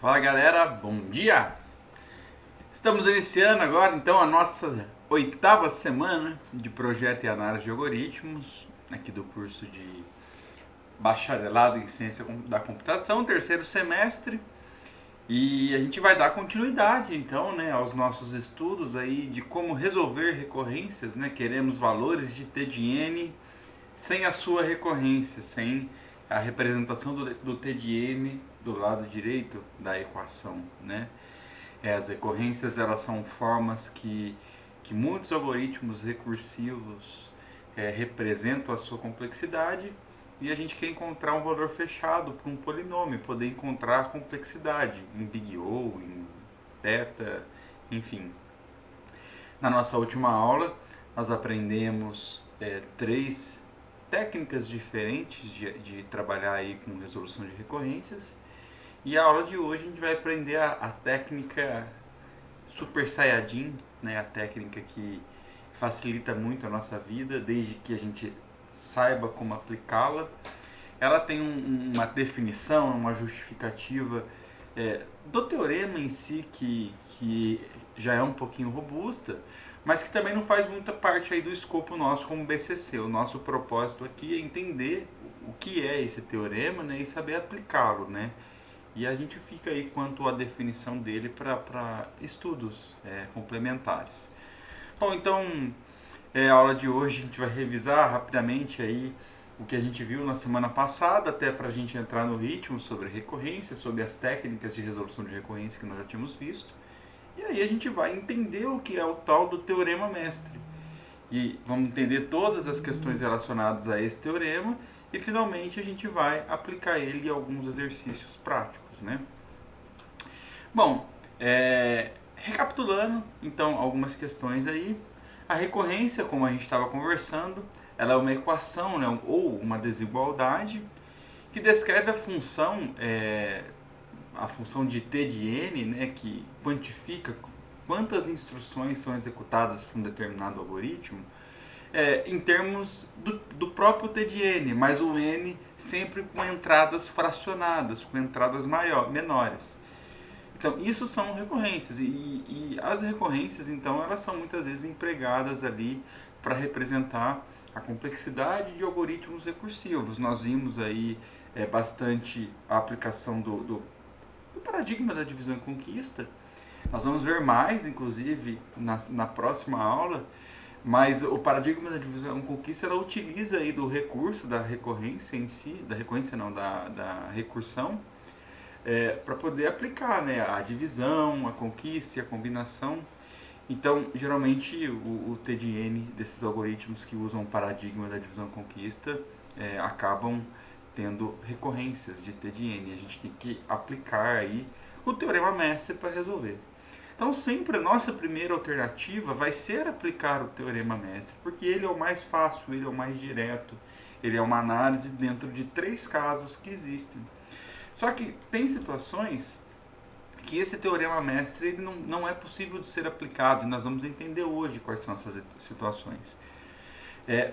Fala galera, bom dia! Estamos iniciando agora então a nossa 8ª semana de projeto e análise de algoritmos, aqui do curso de bacharelado em ciência da computação, terceiro semestre. E a gente vai dar continuidade então, né, aos nossos estudos aí de como resolver recorrências, né? Queremos valores de T de N sem a sua recorrência, sem a representação do T de N do lado direito da equação, né? As recorrências, elas são formas que muitos algoritmos recursivos representam a sua complexidade, e a gente quer encontrar um valor fechado para um polinômio, poder encontrar a complexidade em Big O, em Theta, enfim. Na nossa última aula, nós aprendemos três técnicas diferentes de trabalhar aí com resolução de recorrências. E a aula de hoje a gente vai aprender a técnica Super Saiyajin, né? A técnica que facilita muito a nossa vida, desde que a gente saiba como aplicá-la. Ela tem uma definição, uma justificativa do teorema em si, que já é um pouquinho robusta, mas que também não faz muita parte aí do escopo nosso como BCC. O nosso propósito aqui é entender o que é esse teorema, né, e saber aplicá-lo, né? E a gente fica aí quanto à definição dele para estudos complementares. Bom, então, a aula de hoje a gente vai revisar rapidamente aí o que a gente viu na semana passada, até para a gente entrar no ritmo sobre recorrência, sobre as técnicas de resolução de recorrência que nós já tínhamos visto. E aí a gente vai entender o que é o tal do teorema mestre. E vamos entender todas as questões relacionadas a esse teorema, e finalmente a gente vai aplicar ele em alguns exercícios práticos, né? Bom, recapitulando então algumas questões aí. A recorrência, como a gente estava conversando, ela é uma equação, né, ou uma desigualdade que descreve a função de T de N, né, que quantifica quantas instruções são executadas por um determinado algoritmo, em termos do próprio T de N, mas o N sempre com entradas fracionadas, com entradas menores. Então, isso são recorrências, e as recorrências, então, elas são muitas vezes empregadas ali para representar a complexidade de algoritmos recursivos. Nós vimos aí bastante a aplicação do paradigma da divisão e conquista. Nós vamos ver mais, inclusive, na próxima aula, mas o paradigma da divisão e conquista, ela utiliza aí do recurso, da recorrência em si, da recursão, para poder aplicar, né, a divisão, a conquista e a combinação. Então, geralmente, o T de N desses algoritmos que usam o paradigma da divisão e conquista acabam tendo recorrências de T de N. A gente tem que aplicar aí o teorema mestre para resolver. Então, sempre a nossa primeira alternativa vai ser aplicar o teorema mestre, porque ele é o mais fácil, ele é o mais direto, ele é uma análise dentro de 3 casos que existem. Só que tem situações que esse teorema mestre ele não é possível de ser aplicado, e nós vamos entender hoje quais são essas situações.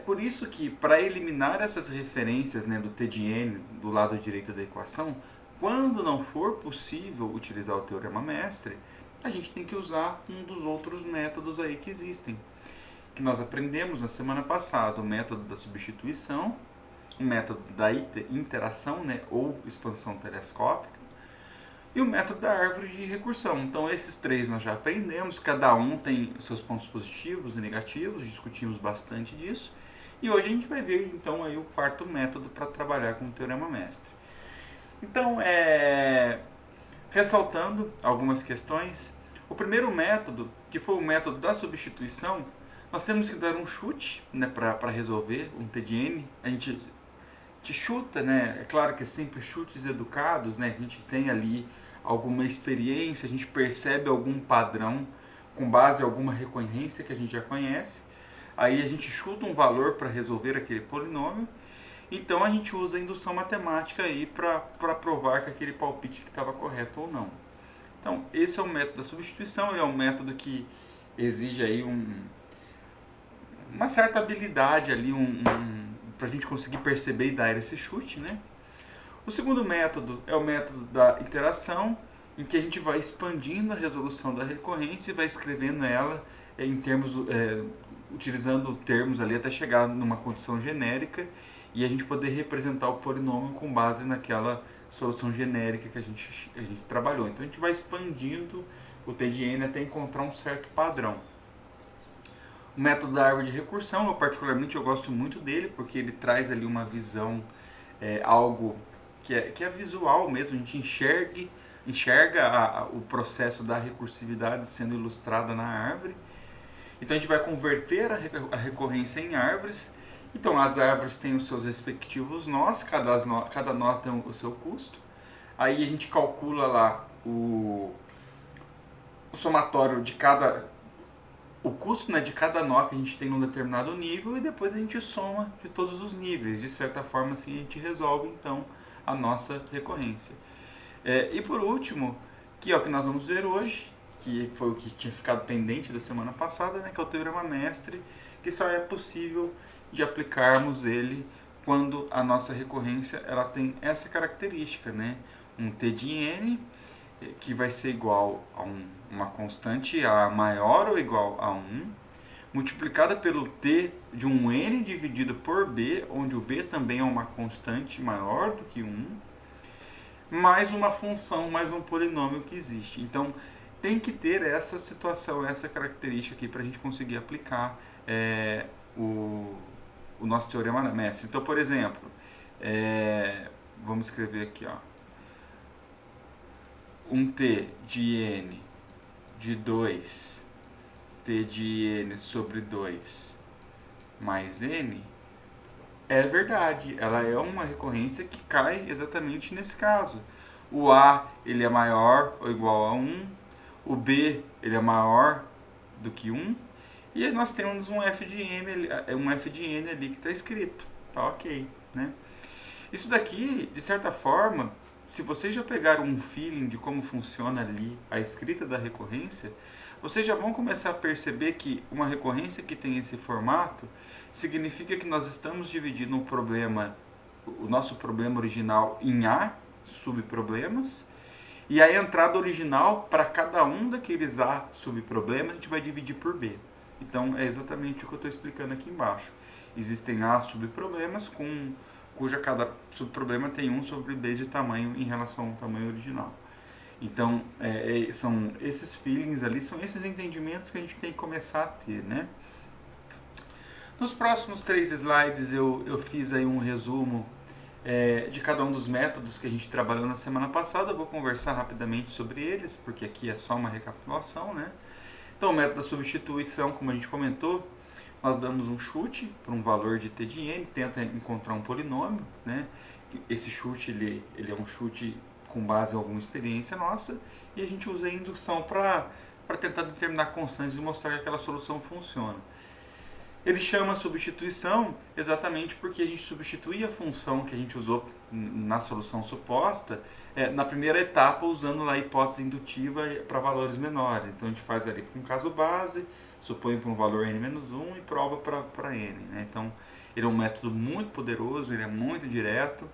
Por isso que, para eliminar essas referências, né, do T de N do lado direito da equação, quando não for possível utilizar o teorema mestre, a gente tem que usar um dos outros métodos aí que existem, que nós aprendemos na semana passada: o método da substituição, o método da interação, né, ou expansão telescópica, e o método da árvore de recursão. Então, esses 3 nós já aprendemos, cada um tem seus pontos positivos e negativos, discutimos bastante disso, e hoje a gente vai ver então aí o 4º método para trabalhar com o teorema mestre. Então, ressaltando algumas questões, o primeiro método, que foi o método da substituição, nós temos que dar um chute, né, para resolver um T de N. A gente chuta, né? É claro que é sempre chutes educados, né? A gente tem ali alguma experiência, a gente percebe algum padrão com base em alguma recorrência que a gente já conhece. Aí a gente chuta um valor para resolver aquele polinômio. Então a gente usa a indução matemática aí para provar que aquele palpite estava correto ou não. Então, esse é o método da substituição, ele é um método que exige aí uma certa habilidade ali, para a gente conseguir perceber e dar esse chute, né? O segundo método é o método da iteração, em que a gente vai expandindo a resolução da recorrência e vai escrevendo ela em termos, utilizando termos ali até chegar numa condição genérica e a gente poder representar o polinômio com base naquela solução genérica que a gente trabalhou. Então a gente vai expandindo o T de N até encontrar um certo padrão. O método da árvore de recursão, eu gosto muito dele, porque ele traz ali uma visão, algo que é visual mesmo, a gente enxerga o processo da recursividade sendo ilustrada na árvore. Então a gente vai converter a recorrência em árvores. Então as árvores têm os seus respectivos nós, cada nó tem o seu custo. Aí a gente calcula lá o somatório de o custo, né, de cada nó que a gente tem num determinado nível e depois a gente soma de todos os níveis. De certa forma assim a gente resolve então a nossa recorrência. E por último, que é o que nós vamos ver hoje, que foi o que tinha ficado pendente da semana passada, né, que é o teorema mestre, que só é possível de aplicarmos ele quando a nossa recorrência ela tem essa característica, né, um T de N que vai ser igual a uma constante A maior ou igual a 1, multiplicada pelo T de um N dividido por B, onde o B também é uma constante maior do que 1, mais uma função, mais um polinômio que existe. Então, tem que ter essa situação, essa característica aqui para a gente conseguir aplicar o nosso teorema mestre. Então, por exemplo, vamos escrever aqui, ó, um T de N de 2, T de N sobre 2 mais N, é verdade, ela é uma recorrência que cai exatamente nesse caso. O A ele é maior ou igual a 1, o B ele é maior do que 1, e nós temos um f de n ali que está escrito, tá ok, né? Isso daqui, de certa forma, se vocês já pegaram um feeling de como funciona ali a escrita da recorrência, vocês já vão começar a perceber que uma recorrência que tem esse formato significa que nós estamos dividindo o nosso problema original em A subproblemas, e a entrada original para cada um daqueles A subproblemas a gente vai dividir por B. Então é exatamente o que eu estou explicando aqui embaixo. Existem A subproblemas cuja cada subproblema tem um sobre B de tamanho em relação ao tamanho original. Então, são esses feelings ali, são esses entendimentos que a gente tem que começar a ter, né? Nos próximos 3 slides eu fiz aí um resumo de cada um dos métodos que a gente trabalhou na semana passada. Eu vou conversar rapidamente sobre eles, porque aqui é só uma recapitulação, né? Então, o método da substituição, como a gente comentou, nós damos um chute para um valor de T de N, tenta encontrar um polinômio, né? Esse chute ele é um chute com base em alguma experiência nossa, e a gente usa a indução para tentar determinar constantes e mostrar que aquela solução funciona. Ele chama substituição exatamente porque a gente substitui a função que a gente usou na solução suposta na primeira etapa, usando lá a hipótese indutiva para valores menores. Então a gente faz ali para um caso base, supõe para um valor n-1 e prova para n, né? Então ele é um método muito poderoso, ele é muito direto,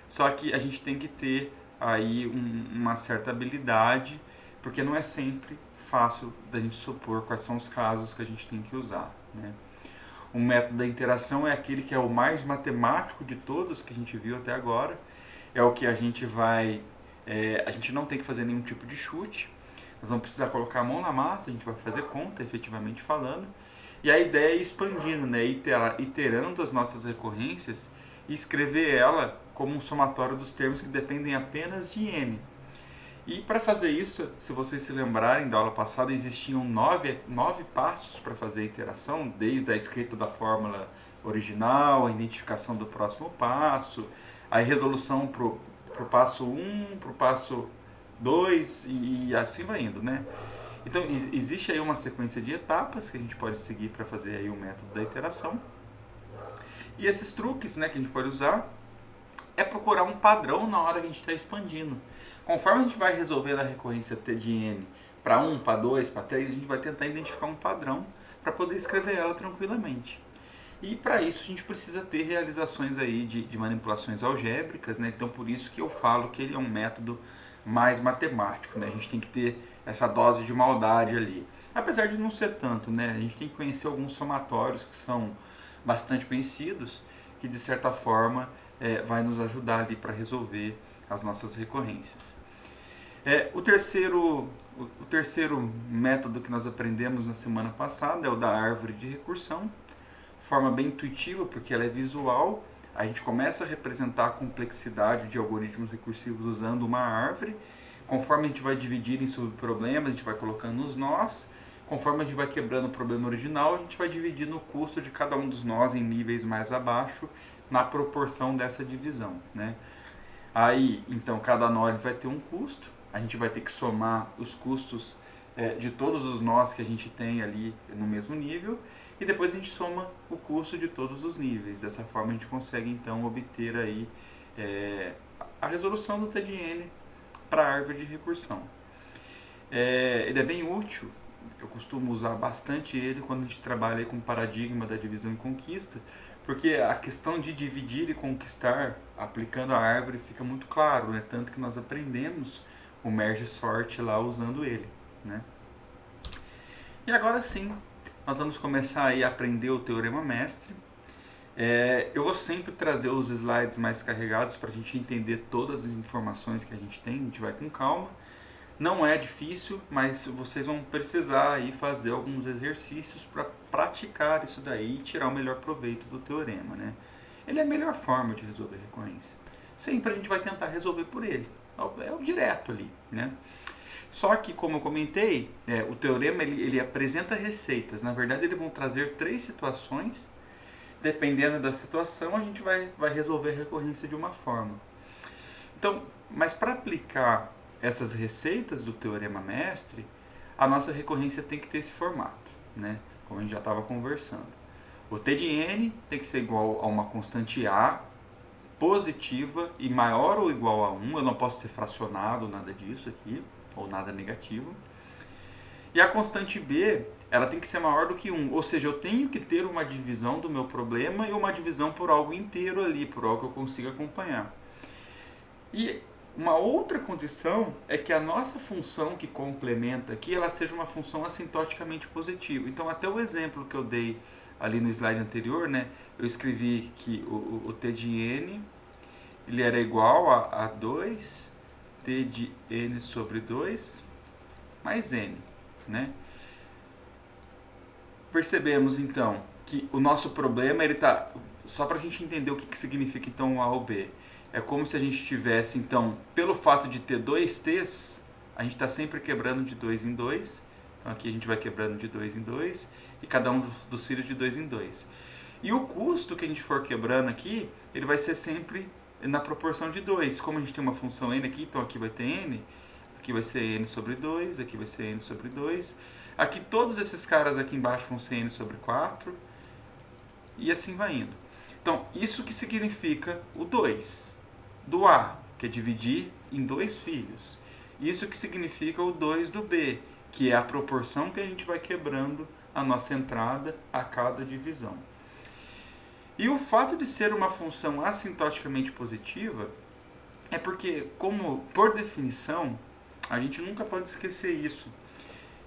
só que a gente tem que ter aí uma certa habilidade, porque não é sempre fácil da gente supor quais são os casos que a gente tem que usar, né? O método da interação é aquele que é o mais matemático de todos que a gente viu até agora. É o que a gente vai... a gente não tem que fazer nenhum tipo de chute. Nós vamos precisar colocar a mão na massa, a gente vai fazer conta, efetivamente falando. E a ideia é ir expandindo, né? Iterando as nossas recorrências e escrever ela como um somatório dos termos que dependem apenas de n. E para fazer isso, se vocês se lembrarem da aula passada, existiam 9 passos para fazer a iteração, desde a escrita da fórmula original, a identificação do próximo passo, a resolução para o passo 1, para o passo 2 e assim vai indo, né? Então existe aí uma sequência de etapas que a gente pode seguir para fazer aí o método da iteração. E esses truques, né, que a gente pode usar é procurar um padrão na hora que a gente está expandindo. Conforme a gente vai resolvendo a recorrência T de N para 1, para 2, para 3, a gente vai tentar identificar um padrão para poder escrever ela tranquilamente. E para isso a gente precisa ter realizações aí de manipulações algébricas, né? Então por isso que eu falo que ele é um método mais matemático, né? A gente tem que ter essa dose de maldade ali. Apesar de não ser tanto, né? A gente tem que conhecer alguns somatórios que são bastante conhecidos, que de certa forma vai nos ajudar ali para resolver as nossas recorrências. O terceiro método que nós aprendemos na semana passada é o da árvore de recursão. Forma bem intuitiva, porque ela é visual. A gente começa a representar a complexidade de algoritmos recursivos usando uma árvore. Conforme a gente vai dividir em subproblemas, a gente vai colocando os nós. Conforme a gente vai quebrando o problema original, a gente vai dividindo o custo de cada um dos nós em níveis mais abaixo, na proporção dessa divisão, né? Aí, então, cada nó ele vai ter um custo. A gente vai ter que somar os custos de todos os nós que a gente tem ali no mesmo nível. E depois a gente soma o custo de todos os níveis. Dessa forma a gente consegue então obter aí a resolução do T de N para a árvore de recursão. Ele é bem útil, eu costumo usar bastante ele quando a gente trabalha aí com o paradigma da divisão e conquista, porque a questão de dividir e conquistar aplicando a árvore fica muito claro, né? Tanto que nós aprendemos o merge sort lá usando ele, né? E agora sim, nós vamos começar aí a aprender o teorema mestre. Eu vou sempre trazer os slides mais carregados para a gente entender todas as informações que a gente tem, a gente vai com calma. Não é difícil, mas vocês vão precisar aí fazer alguns exercícios para praticar isso daí e tirar o melhor proveito do teorema, né? Ele é a melhor forma de resolver recorrência. Sempre a gente vai tentar resolver por ele, é o direto ali, né? Só que, como eu comentei, o teorema ele apresenta receitas. Na verdade, eles vão trazer 3 situações. Dependendo da situação, a gente vai resolver a recorrência de uma forma. Então, mas para aplicar essas receitas do teorema mestre, a nossa recorrência tem que ter esse formato, né? Como a gente já estava conversando. O T de N tem que ser igual a uma constante A positiva e maior ou igual a 1. Eu não posso ser fracionado, nada disso aqui, ou nada negativo. E a constante B, ela tem que ser maior do que 1. Ou seja, eu tenho que ter uma divisão do meu problema e uma divisão por algo inteiro ali, por algo que eu consiga acompanhar. E uma outra condição é que a nossa função que complementa aqui, ela seja uma função assintoticamente positiva. Então, até o exemplo que eu dei ali no slide anterior, né, eu escrevi que o T de N ele era igual a 2 T de N sobre 2 mais N, né? Percebemos então que o nosso problema, ele tá, só para a gente entender o que significa então o A ou B, é como se a gente tivesse então, pelo fato de ter 2 T's, a gente está sempre quebrando de 2 em 2, então aqui a gente vai quebrando de 2 em 2, e cada um dos filhos de 2 em 2. E o custo que a gente for quebrando aqui, ele vai ser sempre na proporção de 2. Como a gente tem uma função n aqui, então aqui vai ter n, aqui vai ser n sobre 2, aqui vai ser n sobre 2. Aqui todos esses caras aqui embaixo vão ser n sobre 4. E assim vai indo. Então, isso que significa o 2 do A, que é dividir em 2 filhos. Isso que significa o 2 do B, que é a proporção que a gente vai quebrando a nossa entrada a cada divisão. E o fato de ser uma função assintoticamente positiva é porque, como por definição, a gente nunca pode esquecer isso,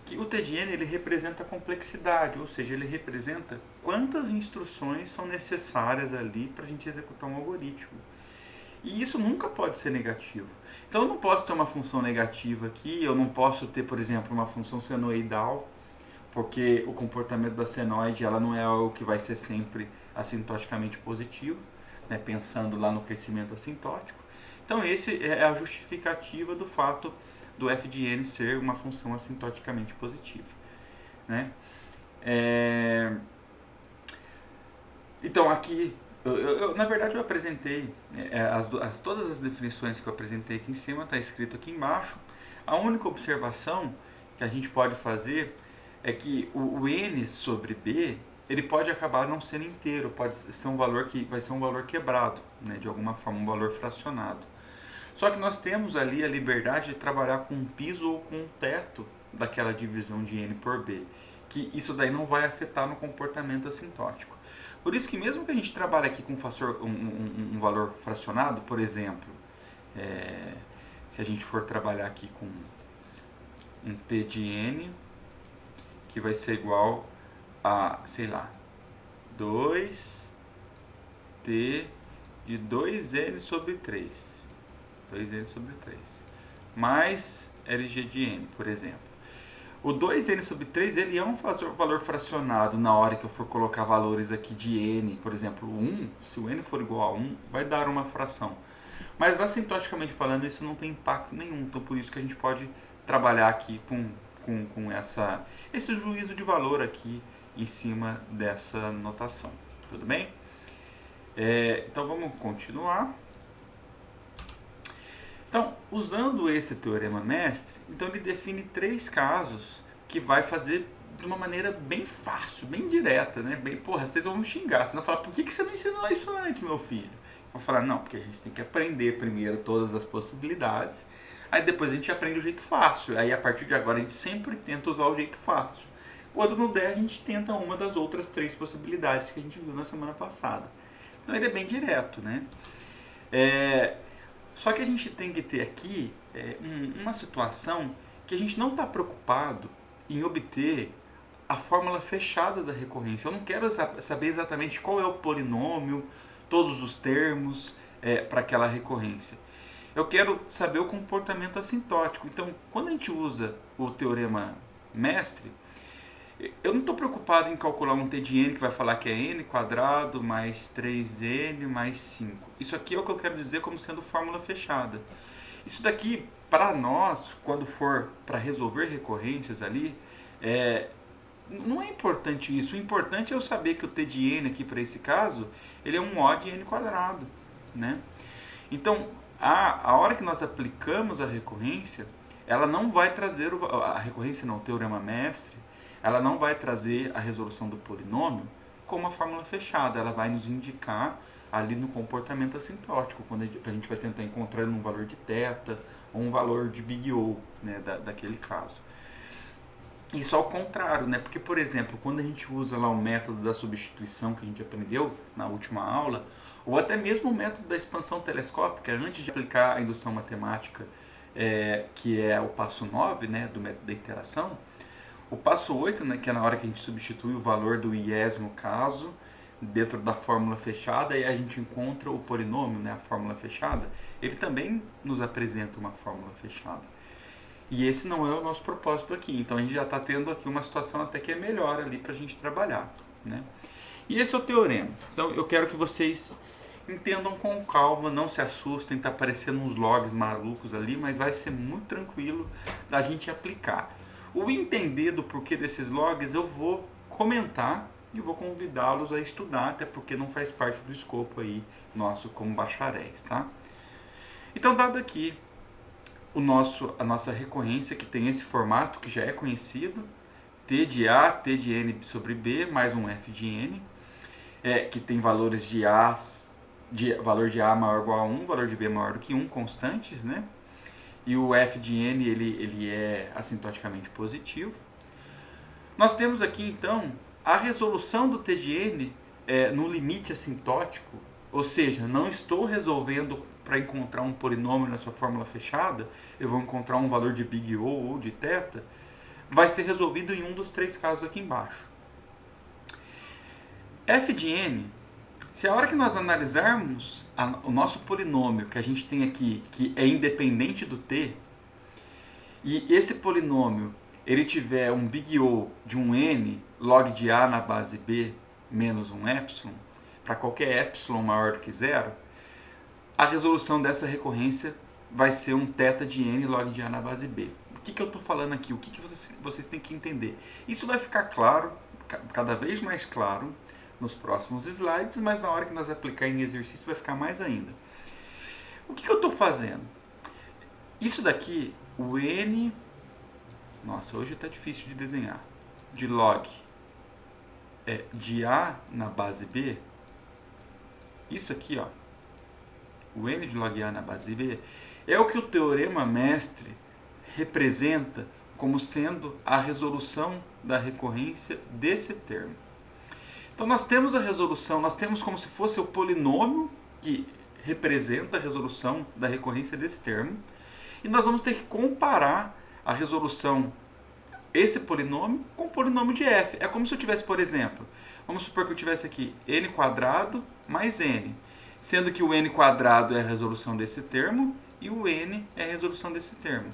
que o T de N ele representa a complexidade, ou seja, ele representa quantas instruções são necessárias ali para a gente executar um algoritmo. E isso nunca pode ser negativo. Então eu não posso ter uma função negativa aqui, eu não posso ter, por exemplo, uma função senoidal, porque o comportamento da senoide ela não é algo que vai ser sempre assintoticamente positivo, né, pensando lá no crescimento assintótico. Então esse é a justificativa do fato do f de n ser uma função assintoticamente positiva, né? Então aqui, na verdade eu apresentei todas as definições que eu apresentei aqui em cima, está escrito aqui embaixo. A única observação que a gente pode fazer é que o n sobre b, ele pode acabar não sendo inteiro, pode ser um valor que vai ser um valor quebrado, né, de alguma forma, um valor fracionado. Só que nós temos ali a liberdade de trabalhar com um piso ou com um teto daquela divisão de n por b, que isso daí não vai afetar no comportamento assintótico. Por isso que mesmo que a gente trabalhe aqui com um valor fracionado, por exemplo, se a gente for trabalhar aqui com um t de n, que vai ser igual a, sei lá, 2t de 2n sobre 3. 2n sobre 3. Mais lg de n, por exemplo. O 2n sobre 3 ele é um valor fracionado na hora que eu for colocar valores aqui de n. Por exemplo, 1, se o n for igual a 1, vai dar uma fração. Mas assintoticamente falando, isso não tem impacto nenhum. Então, por isso que a gente pode trabalhar aqui com esse juízo de valor aqui em cima dessa notação. Tudo bem? Então, vamos continuar. Então, usando esse teorema mestre, então ele define 3 casos que vai fazer de uma maneira bem fácil, bem direta, né? Porra, vocês vão me xingar, vocês vão falar, por que você não ensinou isso antes, meu filho? Eu vou falar, não, porque a gente tem que aprender primeiro todas as possibilidades, aí depois a gente aprende o jeito fácil, aí a partir de agora a gente sempre tenta usar o jeito fácil. Quando não der, a gente tenta uma das outras 3 possibilidades que a gente viu na semana passada. Então ele é bem direto, né? Só que a gente tem que ter aqui uma situação que a gente não está preocupado em obter a fórmula fechada da recorrência. Eu não quero saber exatamente qual é o polinômio, todos os termos para aquela recorrência. Eu quero saber o comportamento assintótico. Então, quando a gente usa o teorema mestre, eu não estou preocupado em calcular um t de n que vai falar que é n quadrado mais 3n mais 5. Isso aqui é o que eu quero dizer como sendo fórmula fechada. Isso daqui, para nós, quando for para resolver recorrências ali, não é importante isso. O importante é eu saber que o t de n aqui, para esse caso, ele é um O de n quadrado, né? Então, a hora que nós aplicamos a recorrência, ela não vai trazer a recorrência não, o teorema mestre, ela não vai trazer a resolução do polinômio com uma fórmula fechada, ela vai nos indicar ali no comportamento assintótico, quando a gente vai tentar encontrar um valor de θ ou um valor de big O, né, daquele caso. Isso ao contrário, né? Porque, por exemplo, quando a gente usa lá o método da substituição que a gente aprendeu na última aula, ou até mesmo o método da expansão telescópica, antes de aplicar a indução matemática, que é o passo 9, né, do método da interação, o passo 8, né, que é na hora que a gente substitui o valor do iésimo caso dentro da fórmula fechada e a gente encontra o polinômio, né, a fórmula fechada, ele também nos apresenta uma fórmula fechada. E esse não é o nosso propósito aqui. Então a gente já está tendo aqui uma situação até que é melhor ali para a gente trabalhar, né? E esse é o teorema. Então eu quero que vocês entendam com calma, não se assustem, está aparecendo uns logs malucos ali, mas vai ser muito tranquilo da gente aplicar. O entender do porquê desses logs eu vou comentar e vou convidá-los a estudar, até porque não faz parte do escopo aí nosso como bacharéis, tá? Então, dado aqui a nossa recorrência, que tem esse formato que já é conhecido, t de A, t de n sobre b, mais um f de n, que tem valores valor de A maior ou igual a 1, valor de b maior do que 1, constantes, né? E o f de n ele é assintoticamente positivo. Nós temos aqui, então, a resolução do t de n no limite assintótico, ou seja, não estou resolvendo para encontrar um polinômio na sua fórmula fechada, eu vou encontrar um valor de big O ou de θ, vai ser resolvido em um dos 3 casos aqui embaixo. F de n, se a hora que nós analisarmos o nosso polinômio que a gente tem aqui, que é independente do t, e esse polinômio ele tiver um big O de um n log de A na base b menos um epsilon, para qualquer epsilon maior do que 0, a resolução dessa recorrência vai ser um θ de n log de A na base b. O que eu estou falando aqui? O que vocês têm que entender? Isso vai ficar claro, cada vez mais claro, nos próximos slides, mas na hora que nós aplicar em exercício vai ficar mais ainda. O que eu estou fazendo? Isso daqui, o n... Nossa, hoje está difícil de desenhar. De log de A na base b, isso aqui, ó, o n de log A na base b, é o que o teorema mestre representa como sendo a resolução da recorrência desse termo. Então nós temos a resolução, nós temos como se fosse o polinômio que representa a resolução da recorrência desse termo, E nós vamos ter que comparar a resolução, esse polinômio, com o polinômio de f. É como se eu tivesse, por exemplo, vamos supor que eu tivesse aqui n quadrado mais n, sendo que o n quadrado é a resolução desse termo e o n é a resolução desse termo.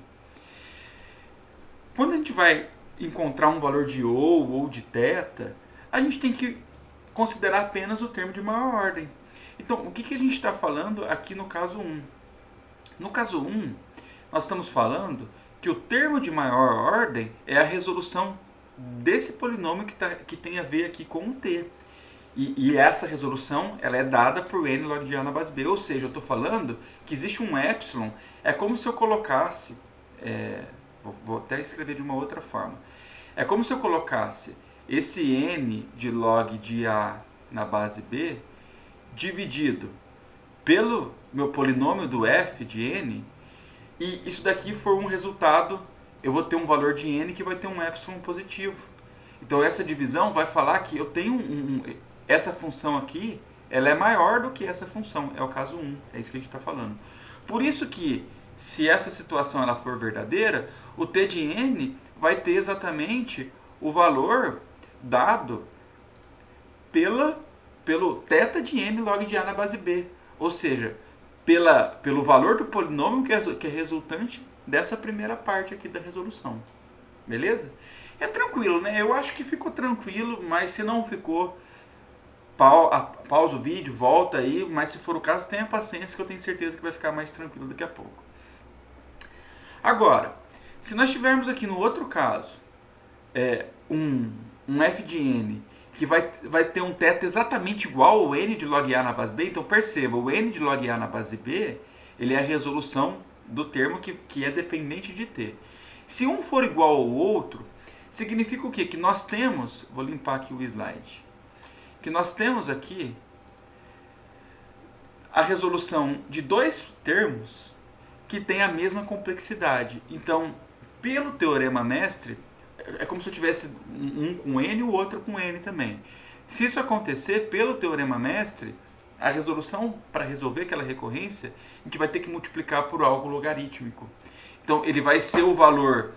Quando a gente vai encontrar um valor de ou de θ, a gente tem que considerar apenas o termo de maior ordem. Então, o que a gente está falando aqui no caso 1? No caso 1, nós estamos falando que o termo de maior ordem é a resolução desse polinômio que tem a ver aqui com o t. E essa resolução ela é dada por n log de a na base b. Ou seja, eu estou falando que existe um epsilon. É como se eu colocasse... vou até escrever de uma outra forma. É como se eu colocasse esse n de log de a na base b dividido pelo meu polinômio do f de n, e isso daqui for um resultado, eu vou ter um valor de n que vai ter um epsilon positivo. Então essa divisão vai falar que eu tenho essa função aqui, ela é maior do que essa função, é o caso 1, é isso que a gente está falando. Por isso que, se essa situação ela for verdadeira, o t de n vai ter exatamente o valor dado pelo θ de n log de a na base b. Ou seja, pelo valor do polinômio que é resultante dessa primeira parte aqui da resolução. Beleza? É tranquilo, né? Eu acho que ficou tranquilo, mas se não ficou, pausa o vídeo, volta aí, mas se for o caso, tenha paciência que eu tenho certeza que vai ficar mais tranquilo daqui a pouco. Agora, se nós tivermos aqui no outro caso, um f de n que vai ter um θ exatamente igual ao n de log a na base b, então perceba, o n de log a na base b, ele é a resolução do termo que é dependente de t. Se um for igual ao outro, significa o quê? Que nós temos, vou limpar aqui o slide, que nós temos aqui a resolução de dois termos que têm a mesma complexidade. Então, pelo teorema mestre, é como se eu tivesse um com n e o outro com n também. Se isso acontecer, pelo teorema mestre, a resolução para resolver aquela recorrência, a gente vai ter que multiplicar por algo logarítmico. Então, ele vai ser o valor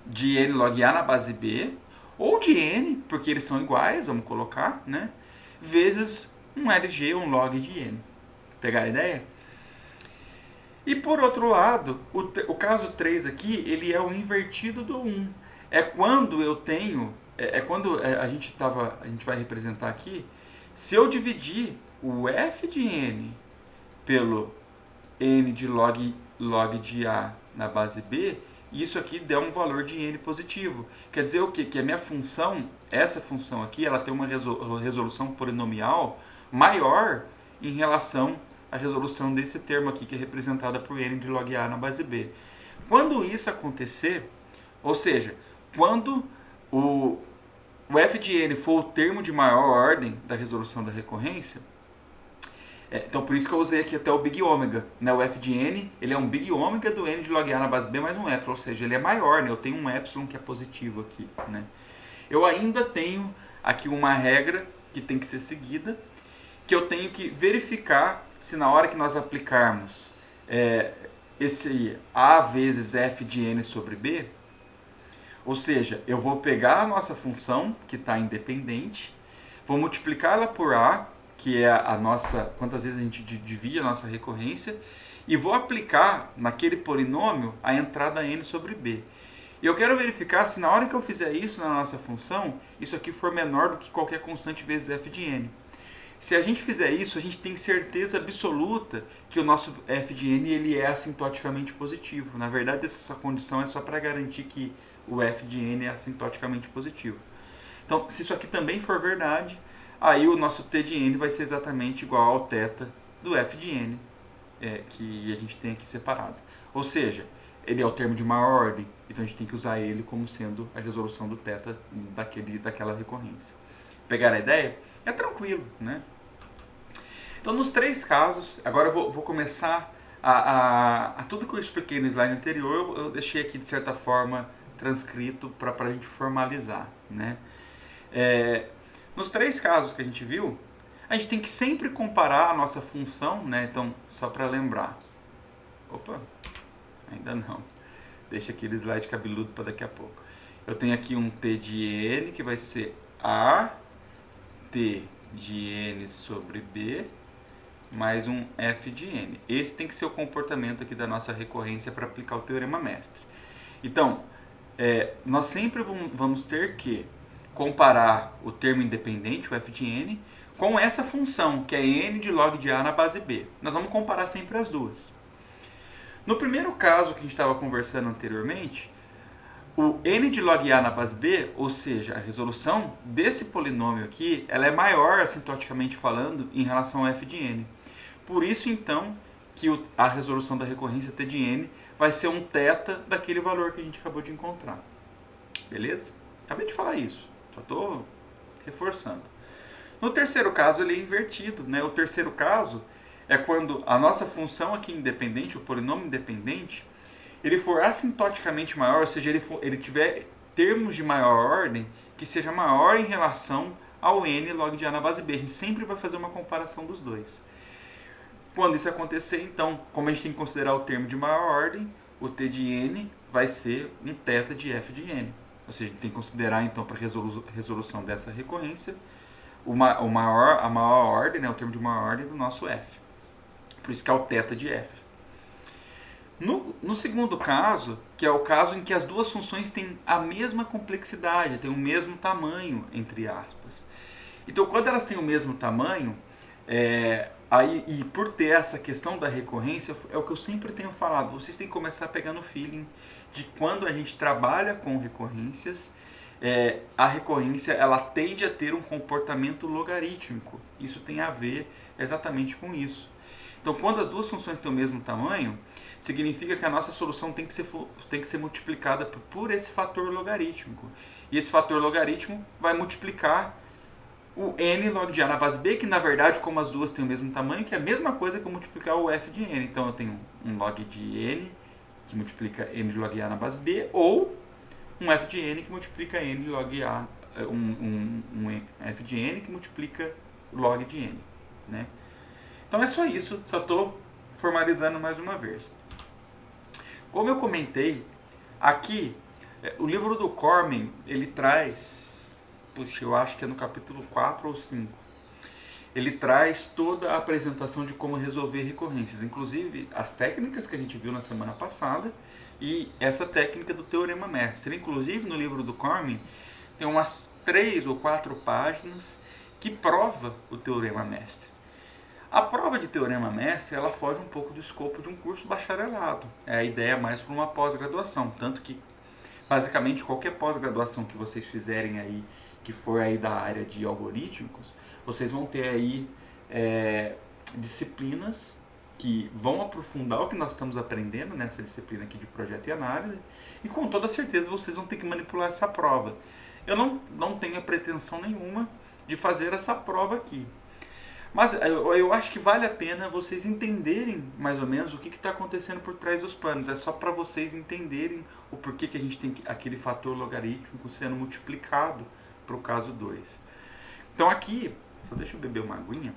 de n log a na base b, ou de n, porque eles são iguais, vamos colocar, né? Vezes um LG, um log de n. Pegar a ideia? E por outro lado, o caso 3 aqui, ele é o invertido do 1. É quando eu tenho, quando a gente vai representar aqui, se eu dividir o f de n pelo n de log de a na base b, isso aqui der um valor de n positivo. Quer dizer o quê? Que a minha função, essa função aqui, ela tem uma resolução polinomial maior em relação à resolução desse termo aqui, que é representada por n de log a na base b. Quando isso acontecer, ou seja, quando o f de n for o termo de maior ordem da resolução da recorrência, então por isso que eu usei aqui até o big ômega, né? O f de n, ele é um big ômega do n de log a na base b mais um epsilon, ou seja, ele é maior, né? Eu tenho um epsilon que é positivo aqui, né? Eu ainda tenho aqui uma regra que tem que ser seguida, que eu tenho que verificar se na hora que nós aplicarmos esse a vezes f de n sobre b, ou seja, eu vou pegar a nossa função, que está independente, vou multiplicar ela por a, que é a nossa, quantas vezes a gente divide a nossa recorrência, e vou aplicar naquele polinômio a entrada n sobre b. E eu quero verificar se na hora que eu fizer isso na nossa função, isso aqui for menor do que qualquer constante vezes f de n. Se a gente fizer isso, a gente tem certeza absoluta que o nosso f de n ele é assintoticamente positivo. Na verdade, essa condição é só para garantir que o f de n é assintoticamente positivo. Então, se isso aqui também for verdade, aí o nosso t de n vai ser exatamente igual ao θ do f de n, que a gente tem aqui separado. Ou seja, ele é o termo de maior ordem, então a gente tem que usar ele como sendo a resolução do θ daquela recorrência. Pegaram a ideia? É tranquilo, né? Então, nos três casos, agora eu vou começar a tudo que eu expliquei no slide anterior, eu deixei aqui de certa forma transcrito para a gente formalizar, né? Nos três casos que a gente viu, a gente tem que sempre comparar a nossa função, né? Então, só para lembrar. Opa, ainda não. Deixa aquele slide cabeludo para daqui a pouco. Eu tenho aqui um T de N que vai ser A T de N sobre B mais um F de N. Esse tem que ser o comportamento aqui da nossa recorrência para aplicar o teorema mestre. Então, nós sempre vamos ter que comparar o termo independente, o F de N, com essa função, que é N de log de A na base B. Nós vamos comparar sempre as duas. No primeiro caso que a gente estava conversando anteriormente, o N de log A na base B, ou seja, a resolução desse polinômio aqui, ela é maior, assintoticamente falando, em relação ao F de N. Por isso, então, que a resolução da recorrência T de N vai ser um θ daquele valor que a gente acabou de encontrar. Beleza? Acabei de falar isso, só estou reforçando. No terceiro caso, ele é invertido, né? O terceiro caso é quando a nossa função aqui independente, o polinômio independente, ele for assintoticamente maior, ou seja, ele tiver termos de maior ordem que seja maior em relação ao n log de A na base B. A gente sempre vai fazer uma comparação dos dois. Quando isso acontecer, então, como a gente tem que considerar o termo de maior ordem, o T de N vai ser um θ de F de N. Ou seja, a gente tem que considerar, então, para a resolução dessa recorrência, a maior ordem, né, o termo de maior ordem do nosso F. Por isso que é o θ de F. No segundo caso, que é o caso em que as duas funções têm a mesma complexidade, têm o mesmo tamanho, entre aspas. Então, quando elas têm o mesmo tamanho, e por ter essa questão da recorrência, é o que eu sempre tenho falado, vocês têm que começar a pegar no feeling de quando a gente trabalha com recorrências, a recorrência ela tende a ter um comportamento logarítmico. Isso tem a ver exatamente com isso. Então, quando as duas funções têm o mesmo tamanho, significa que a nossa solução tem que ser multiplicada por esse fator logarítmico. E esse fator logarítmico vai multiplicar o n log de A na base B, que na verdade, como as duas têm o mesmo tamanho, que é a mesma coisa que eu multiplicar o F de N. Então, eu tenho um log de N que multiplica n de log A na base B, ou um F de N que multiplica n de log A, um F de N que multiplica log de N, né? Então é só isso, só estou formalizando mais uma vez. Como eu comentei, aqui, o livro do Cormen, ele traz, eu acho que é no capítulo 4 ou 5, ele traz toda a apresentação de como resolver recorrências, inclusive as técnicas que a gente viu na semana passada e essa técnica do teorema mestre. Inclusive no livro do Cormen tem umas 3 ou 4 páginas que prova o teorema mestre. A prova de teorema mestre, ela foge um pouco do escopo de um curso bacharelado. É a ideia mais para uma pós-graduação. Tanto que, basicamente, qualquer pós-graduação que vocês fizerem aí, que for aí da área de algorítmicos, vocês vão ter aí disciplinas que vão aprofundar o que nós estamos aprendendo nessa disciplina aqui de projeto e análise, e com toda certeza vocês vão ter que manipular essa prova. Eu não tenho a pretensão nenhuma de fazer essa prova aqui. Mas eu acho que vale a pena vocês entenderem mais ou menos o que está acontecendo por trás dos panos. É só para vocês entenderem o porquê que a gente tem aquele fator logarítmico sendo multiplicado para o caso 2. Então aqui, só deixa eu beber uma aguinha.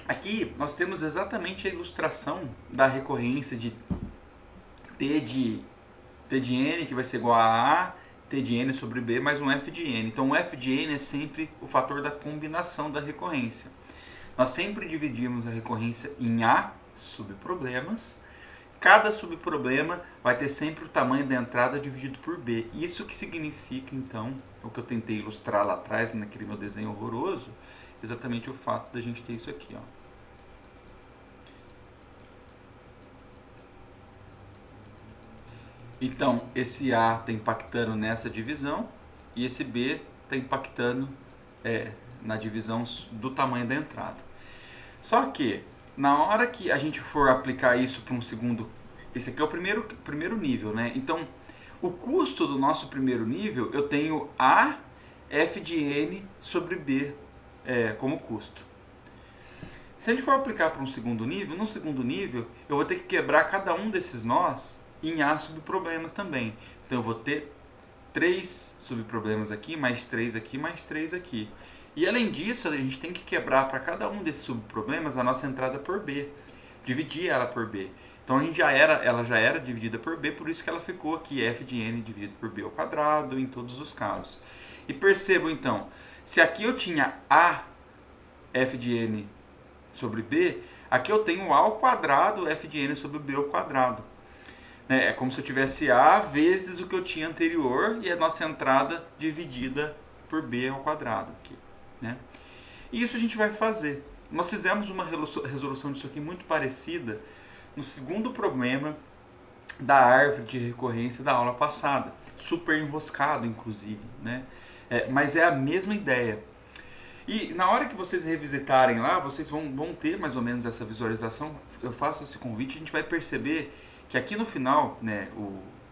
Aqui nós temos exatamente a ilustração da recorrência de T de N, que vai ser igual a A, T de N sobre B mais um F de N. Então o F de N é sempre o fator da combinação da recorrência. Nós sempre dividimos a recorrência em A subproblemas. Cada subproblema vai ter sempre o tamanho da entrada dividido por B. Isso que significa, então, o que eu tentei ilustrar lá atrás, naquele meu desenho horroroso, exatamente o fato da gente ter isso aqui, ó. Então, esse A está impactando nessa divisão e esse B está impactando na divisão do tamanho da entrada. Só que, na hora que a gente for aplicar isso para um segundo... Esse aqui é o primeiro nível, né? Então, o custo do nosso primeiro nível, eu tenho A, F de N sobre B como custo. Se a gente for aplicar para um segundo nível, no segundo nível, eu vou ter que quebrar cada um desses nós em A subproblemas também. Então eu vou ter 3 subproblemas aqui, mais 3 aqui, mais 3 aqui. E além disso, a gente tem que quebrar para cada um desses subproblemas a nossa entrada por B, dividir ela por B. Então ela já era dividida por B, por isso que ela ficou aqui f de n dividido por b ao quadrado em todos os casos. E percebam então, se aqui eu tinha a f de n sobre b, aqui eu tenho a ao quadrado f de n sobre b ao quadrado. É como se eu tivesse a vezes o que eu tinha anterior e a nossa entrada dividida por b ao quadrado aqui, né? E isso a gente vai fazer. Nós fizemos uma resolução disso aqui muito parecida no segundo problema da árvore de recorrência da aula passada. Super enroscado, inclusive, né? Mas é a mesma ideia. E na hora que vocês revisitarem lá, vocês vão ter mais ou menos essa visualização. Eu faço esse convite, a gente vai perceber que aqui no final, né,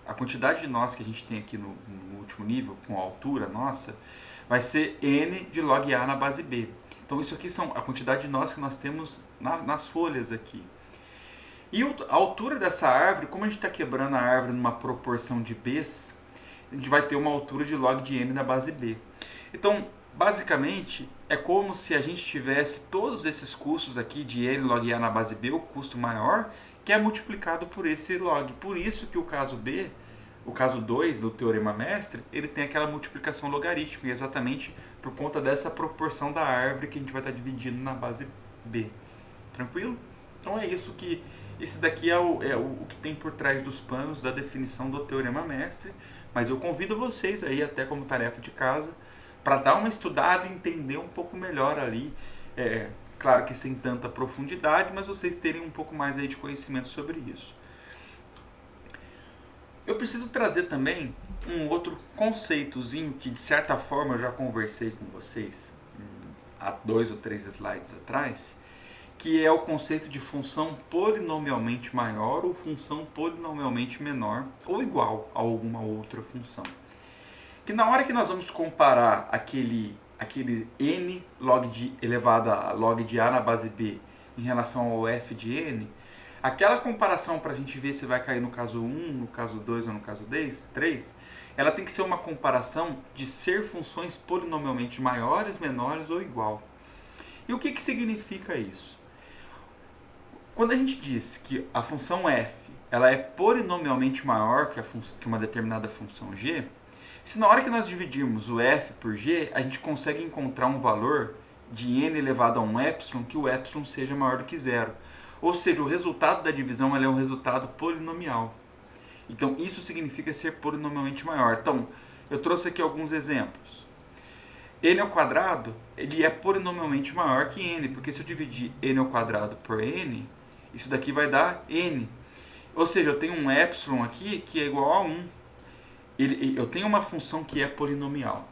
a quantidade de nós que a gente tem aqui no último nível, com a altura nossa, vai ser n de log A na base B. Então isso aqui são a quantidade de nós que nós temos nas folhas aqui. E a altura dessa árvore, como a gente está quebrando a árvore numa proporção de b's, a gente vai ter uma altura de log de n na base B. Então, basicamente, é como se a gente tivesse todos esses custos aqui de n log A na base B, o custo maior, que é multiplicado por esse log. Por isso que o caso B, o caso 2 do Teorema Mestre, ele tem aquela multiplicação logarítmica, exatamente por conta dessa proporção da árvore que a gente vai estar dividindo na base B. Tranquilo? Então é isso que... Esse daqui é o que tem por trás dos panos da definição do Teorema Mestre, mas eu convido vocês aí até como tarefa de casa para dar uma estudada e entender um pouco melhor ali, claro que sem tanta profundidade, mas vocês terem um pouco mais aí de conhecimento sobre isso. Eu preciso trazer também um outro conceitozinho que de certa forma eu já conversei com vocês há 2 ou 3 slides atrás, que é o conceito de função polinomialmente maior ou função polinomialmente menor ou igual a alguma outra função. Que na hora que nós vamos comparar aquele n log de elevado a log de a na base b em relação ao f de n, aquela comparação para a gente ver se vai cair no caso 1, no caso 2 ou no caso 3, ela tem que ser uma comparação de ser funções polinomialmente maiores, menores ou igual. E o que significa isso? Quando a gente diz que a função f ela é polinomialmente maior que uma determinada função g, se na hora que nós dividirmos o f por g, a gente consegue encontrar um valor de n elevado a um epsilon, que o epsilon seja maior do que zero. Ou seja, o resultado da divisão é um resultado polinomial. Então, isso significa ser polinomialmente maior. Então, eu trouxe aqui alguns exemplos. N ao quadrado, ele é polinomialmente maior que n, porque se eu dividir n ao quadrado por n, isso daqui vai dar n. Ou seja, eu tenho um epsilon aqui que é igual a 1. Eu tenho uma função que é polinomial.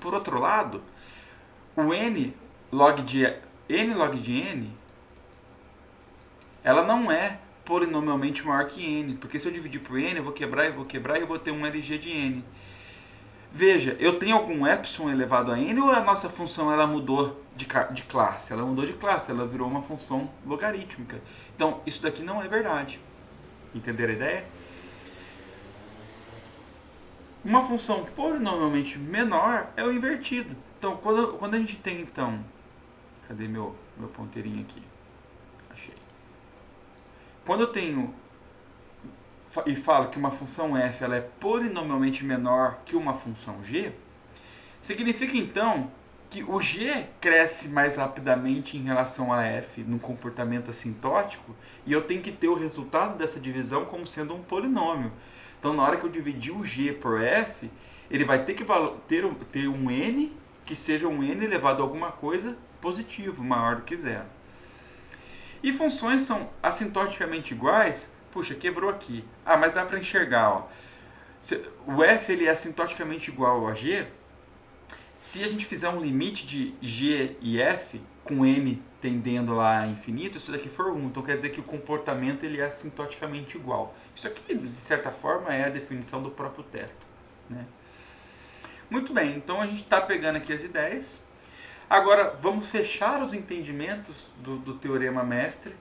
Por outro lado, o n log de n, ela não é polinomialmente maior que n, porque se eu dividir por n, eu vou quebrar e eu vou ter um LG de n. Veja, eu tenho algum epsilon elevado a n ou a nossa função ela mudou de classe? Ela mudou de classe, ela virou uma função logarítmica. Então, isso daqui não é verdade. Entenderam a ideia? Uma função polinomialmente menor é o invertido. Então, quando a gente tem, então... Cadê meu ponteirinho aqui? Achei. Quando eu tenho... e falo que uma função f ela é polinomialmente menor que uma função g, significa então que o g cresce mais rapidamente em relação a f no comportamento assintótico e eu tenho que ter o resultado dessa divisão como sendo um polinômio. Então, na hora que eu dividir o g por f, ele vai ter que ter um n que seja um n elevado a alguma coisa positivo, maior do que zero. E funções são assintoticamente iguais. Puxa, quebrou aqui. Ah, mas dá para enxergar. Ó. O f ele é assintoticamente igual a g. Se a gente fizer um limite de g e f, com n tendendo lá a infinito, isso daqui for 1. Então quer dizer que o comportamento ele é assintoticamente igual. Isso aqui, de certa forma, é a definição do próprio teto. Né? Muito bem, então a gente está pegando aqui as ideias. Agora, vamos fechar os entendimentos do Teorema Mestre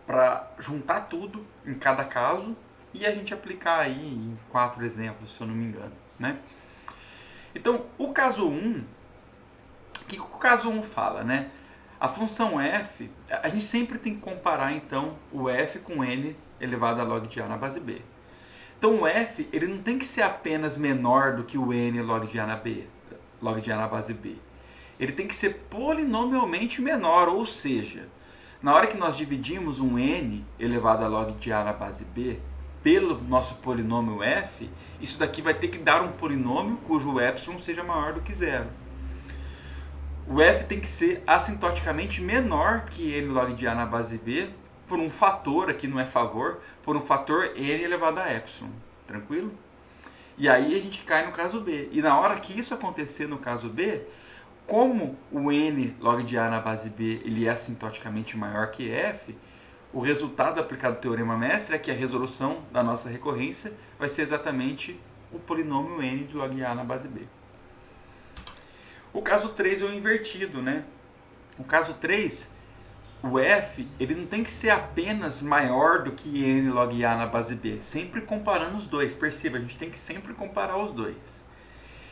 para juntar tudo em cada caso e a gente aplicar aí em 4 exemplos, se eu não me engano. Né? Então, o caso 1, que o caso 1 fala, né? A função f, a gente sempre tem que comparar então o f com n elevado a log de a na base b. Então o f ele não tem que ser apenas menor do que o n log de a na b, log de a na base b. Ele tem que ser polinomialmente menor, ou seja, na hora que nós dividimos um n elevado a log de a na base b pelo nosso polinômio f, isso daqui vai ter que dar um polinômio cujo epsilon seja maior do que zero. O f tem que ser assintoticamente menor que n log de a na base b por um fator, aqui não é favor, por um fator n elevado a epsilon. Tranquilo? E aí a gente cai no caso b. E na hora que isso acontecer no caso b, como o n log de a na base b ele é assintoticamente maior que f, o resultado aplicado ao teorema mestre é que a resolução da nossa recorrência vai ser exatamente o polinômio n de log de a na base b. O caso 3 é o invertido, né? O caso 3, o f ele não tem que ser apenas maior do que n log a na base b, sempre comparando os dois. Perceba, a gente tem que sempre comparar os dois.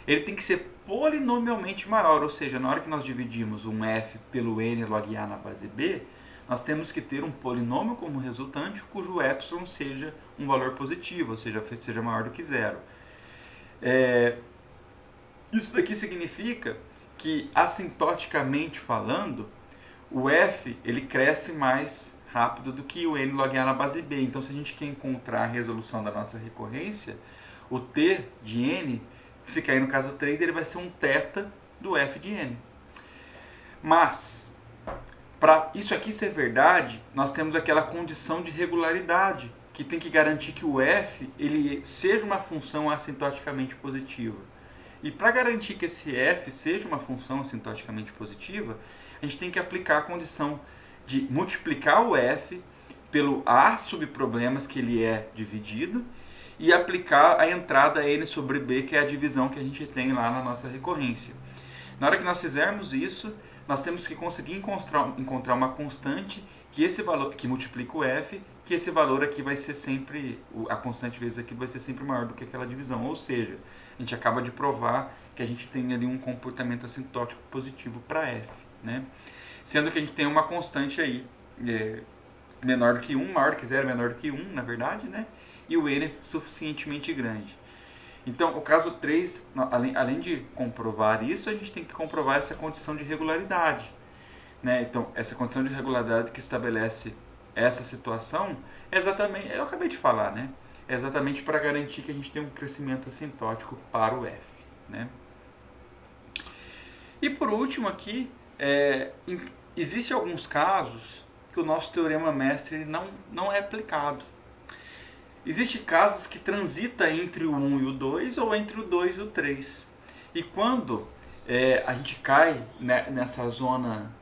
Ele tem que ser polinomialmente maior, ou seja, na hora que nós dividimos um f pelo n log a na base b, nós temos que ter um polinômio como resultante cujo epsilon seja um valor positivo, ou seja, seja maior do que zero. Isso daqui significa que, assintoticamente falando, o f ele cresce mais rápido do que o n log a na base b. Então, se a gente quer encontrar a resolução da nossa recorrência, o t de n, se cair no caso 3, ele vai ser um θ do f de n. Mas, para isso aqui ser verdade, nós temos aquela condição de regularidade, que tem que garantir que o f ele seja uma função assintoticamente positiva. E para garantir que esse f seja uma função assintoticamente positiva, a gente tem que aplicar a condição de multiplicar o f pelo a subproblemas que ele é dividido e aplicar a entrada n sobre b, que é a divisão que a gente tem lá na nossa recorrência. Na hora que nós fizermos isso, nós temos que conseguir encontrar uma constante que esse valor que multiplica o f, que esse valor aqui vai ser sempre, a constante vezes aqui vai ser sempre maior do que aquela divisão. Ou seja, a gente acaba de provar que a gente tem ali um comportamento assintótico positivo para f, né? Sendo que a gente tem uma constante aí menor do que 1, maior do que 0, menor do que 1, na verdade, né? E o n é suficientemente grande. Então, o caso 3, além de comprovar isso, a gente tem que comprovar essa condição de regularidade, né? Então, essa condição de regularidade que estabelece essa situação, é exatamente, eu acabei de falar, né? É exatamente para garantir que a gente tem um crescimento assintótico para o f, né? E por último aqui, existem alguns casos que o nosso teorema mestre não é aplicado. Existem casos que transita entre o 1 e o 2 ou entre o 2 e o 3. E quando a gente cai nessa zona,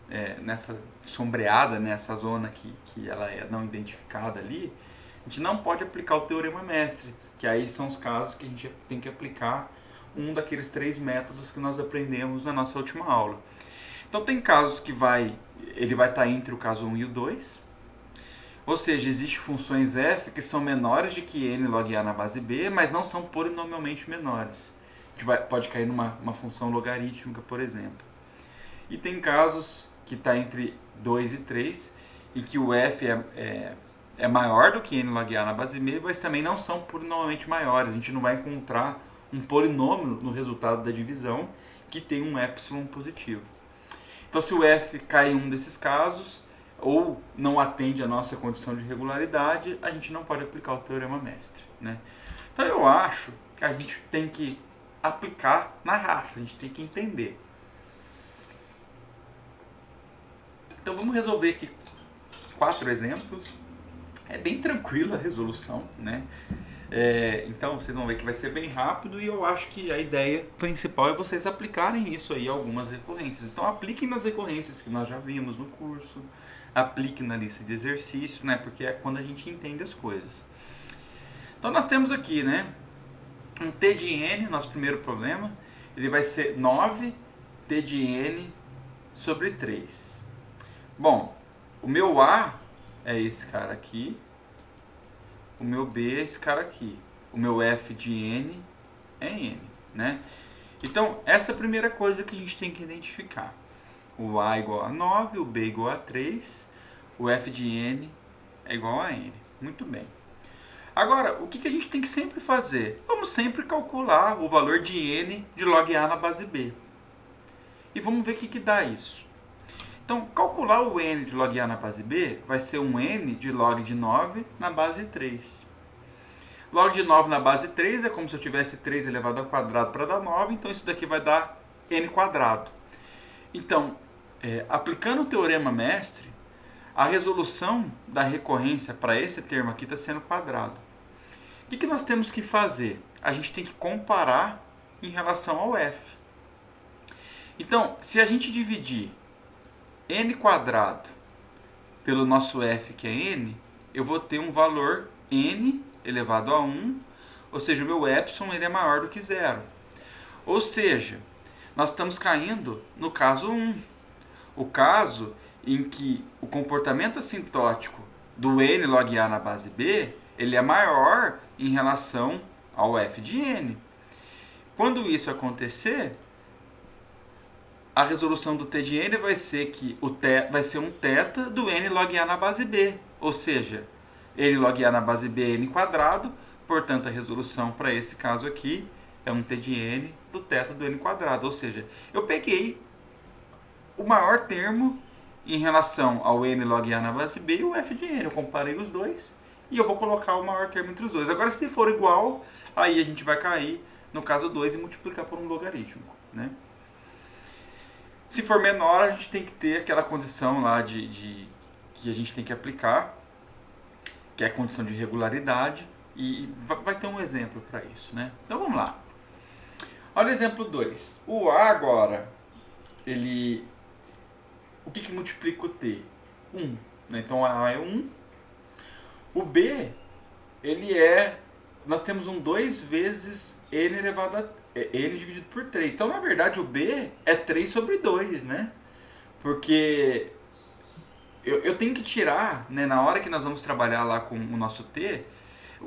nessa sombreada, nessa zona que ela é não identificada ali, a gente não pode aplicar o teorema mestre, que aí são os casos que a gente tem que aplicar um daqueles 3 métodos que nós aprendemos na nossa última aula. Então tem casos que ele vai estar entre o caso 1 e o 2, ou seja, existem funções f que são menores de que n log a na base b, mas não são polinomialmente menores. A gente pode cair numa função logarítmica, por exemplo. E tem casos que está entre 2 e 3, e que o f é maior do que n log a na base b, mas também não são polinomialmente maiores. A gente não vai encontrar um polinômio no resultado da divisão que tem um epsilon positivo. Então, se o f cai em um desses casos, ou não atende a nossa condição de regularidade, a gente não pode aplicar o teorema mestre, né? Então eu acho que a gente tem que aplicar na raça, a gente tem que entender. Então vamos resolver aqui 4 exemplos. É bem tranquila a resolução, né? Então vocês vão ver que vai ser bem rápido, e eu acho que a ideia principal é vocês aplicarem isso aí a algumas recorrências. Então apliquem nas recorrências que nós já vimos no curso, aplique na lista de exercício, né? Porque é quando a gente entende as coisas. Então nós temos aqui, né, um t de n, nosso primeiro problema, ele vai ser 9 t de n sobre 3. Bom, o meu a é esse cara aqui, o meu b é esse cara aqui, o meu f de n é n, né? Então essa é a primeira coisa que a gente tem que identificar. O A igual a 9, o B igual a 3, o f de n é igual a n. Muito bem. Agora, o que a gente tem que sempre fazer? Vamos sempre calcular o valor de n de log A na base B. E vamos ver o que dá isso. Então, calcular o n de log A na base B vai ser um n de log de 9 na base 3. Log de 9 na base 3 é como se eu tivesse 3 elevado ao quadrado para dar 9, então isso daqui vai dar n quadrado. Então, aplicando o teorema mestre, a resolução da recorrência para esse termo aqui está sendo quadrado. O que nós temos que fazer? A gente tem que comparar em relação ao f. Então, se a gente dividir n quadrado pelo nosso f, que é n, eu vou ter um valor n elevado a 1, ou seja, o meu epsilon ele é maior do que zero. Ou seja, nós estamos caindo no caso 1. O caso em que o comportamento assintótico do n log A na base B, ele é maior em relação ao f de n. Quando isso acontecer, a resolução do t de n vai ser que vai ser um θ do n log A na base B. Ou seja, n log A na base B é n quadrado, portanto a resolução para esse caso aqui é um t de n do θ do n quadrado. Ou seja, eu peguei o maior termo em relação ao n log A na base B e o f de n. Eu comparei os dois e eu vou colocar o maior termo entre os dois. Agora, se for igual, aí a gente vai cair no caso 2 e multiplicar por um logarítmico, né? Se for menor, a gente tem que ter aquela condição lá que a gente tem que aplicar, que é a condição de regularidade, e vai ter um exemplo para isso, né? Então vamos lá. Olha o exemplo 2. O A agora, o que multiplica o T? 1. Né? Então A é 1. O B, nós temos um 2 vezes n elevado a n dividido por 3. Então, na verdade, o B é 3 sobre 2, né? Porque eu tenho que tirar, né, na hora que nós vamos trabalhar lá com o nosso T,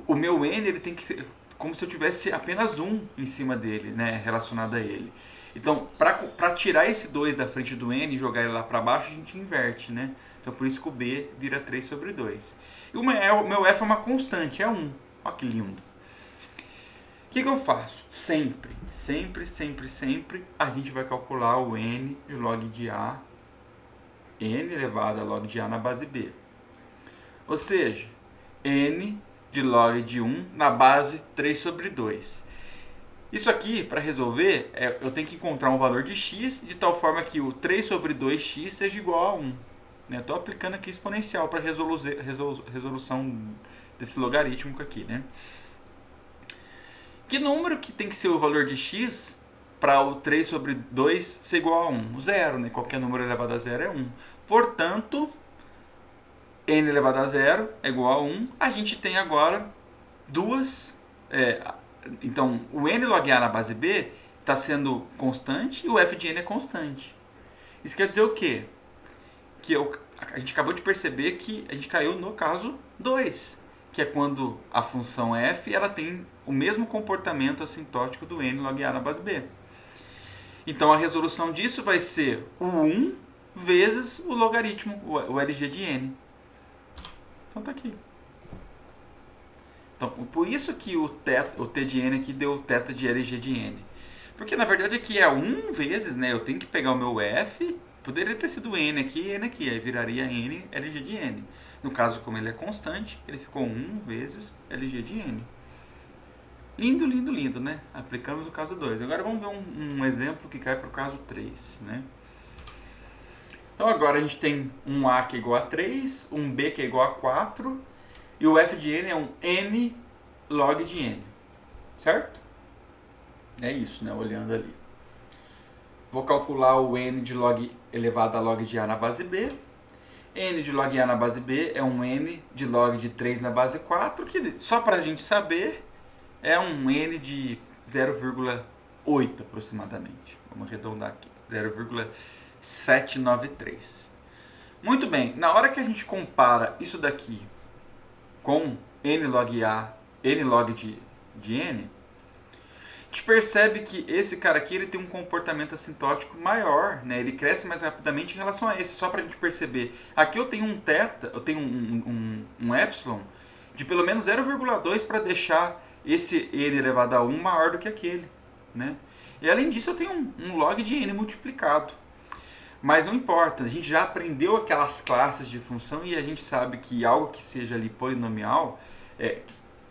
o meu n ele tem que ser como se eu tivesse apenas 1 em cima dele, né, relacionado a ele. Então, para tirar esse 2 da frente do n e jogar ele lá para baixo, a gente inverte, né? Então, por isso que o B vira 3 sobre 2. E o meu f é uma constante, é 1. Olha que lindo. O que eu faço? Sempre, a gente vai calcular o n de log de A, n elevado a log de A na base B. Ou seja, n de log de 1 na base 3 sobre 2. Isso aqui, para resolver, eu tenho que encontrar um valor de x de tal forma que o 3 sobre 2x seja igual a 1. Estou aplicando aqui exponencial para resolução desse logarítmico aqui, né? Que número que tem que ser o valor de x para o 3 sobre 2 ser igual a 1? Zero, né? Qualquer número elevado a zero é 1. Portanto, n elevado a zero é igual a 1. A gente tem agora duas... então, o n log A na base B está sendo constante e o f de n é constante. Isso quer dizer o quê? Que a gente acabou de perceber que a gente caiu no caso 2, que é quando a função f ela tem o mesmo comportamento assintótico do n log A na base B. Então, a resolução disso vai ser o 1 vezes o logaritmo, o LG de n. Então, está aqui. Então, por isso que o t de n aqui deu θ de LG de n. Porque, na verdade, aqui é 1 vezes, né? Eu tenho que pegar o meu f, poderia ter sido n aqui, aí viraria n LG de n. No caso, como ele é constante, ele ficou 1 vezes LG de n. Lindo, lindo, lindo, né? Aplicamos o caso 2. Agora vamos ver um exemplo que cai para o caso 3, né? Então agora a gente tem um A que é igual a 3, um B que é igual a 4, e o f de n é um n log de n, certo? É isso, né? Olhando ali. Vou calcular o n de log elevado a log de A na base B. N de log A na base B é um n de log de 3 na base 4, que só para a gente saber é um n de 0,8 aproximadamente. Vamos arredondar aqui, 0,793. Muito bem, na hora que a gente compara isso daqui com n log A, n log de n, A gente percebe que esse cara aqui ele tem um comportamento assintótico maior, né? Ele cresce mais rapidamente em relação a esse, só para a gente perceber. Aqui eu tenho um θ, eu tenho um epsilon de pelo menos 0,2 para deixar esse n elevado a 1 maior do que aquele, né? E além disso eu tenho um log de n multiplicado. Mas não importa, a gente já aprendeu aquelas classes de função e a gente sabe que algo que seja ali polinomial,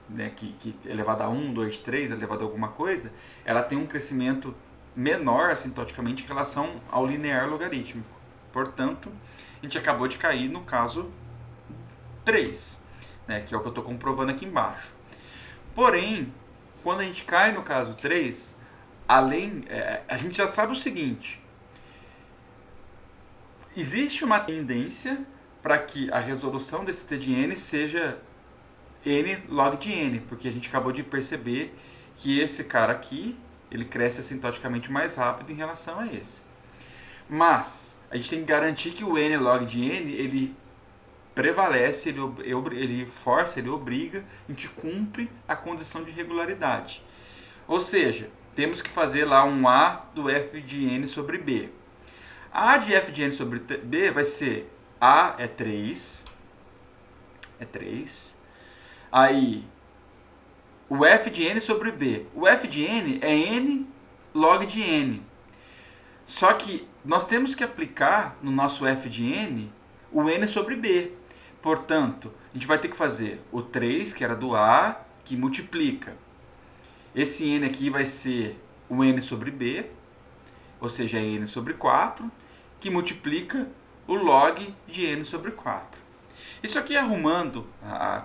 né, que elevado a 1, 2, 3, elevado a alguma coisa, ela tem um crescimento menor assintoticamente em relação ao linear logarítmico. Portanto, a gente acabou de cair no caso 3, né, que é o que eu estou comprovando aqui embaixo. Porém, quando a gente cai no caso 3, a gente já sabe o seguinte: existe uma tendência para que a resolução desse t de n seja n log de n, porque a gente acabou de perceber que esse cara aqui, ele cresce assintoticamente mais rápido em relação a esse. Mas a gente tem que garantir que o n log de n, ele prevalece, ele força, ele obriga, a gente cumpre a condição de regularidade. Ou seja, temos que fazer lá um A do f de n sobre b. A de f de n sobre b vai ser A é 3, aí o f de n sobre b. O f de n é n log de n. Só que nós temos que aplicar no nosso f de n o n sobre b. Portanto, a gente vai ter que fazer o 3, que era do A, que multiplica. Esse n aqui vai ser o n sobre b, ou seja, n sobre 4, que multiplica o log de n sobre 4. Isso aqui arrumando,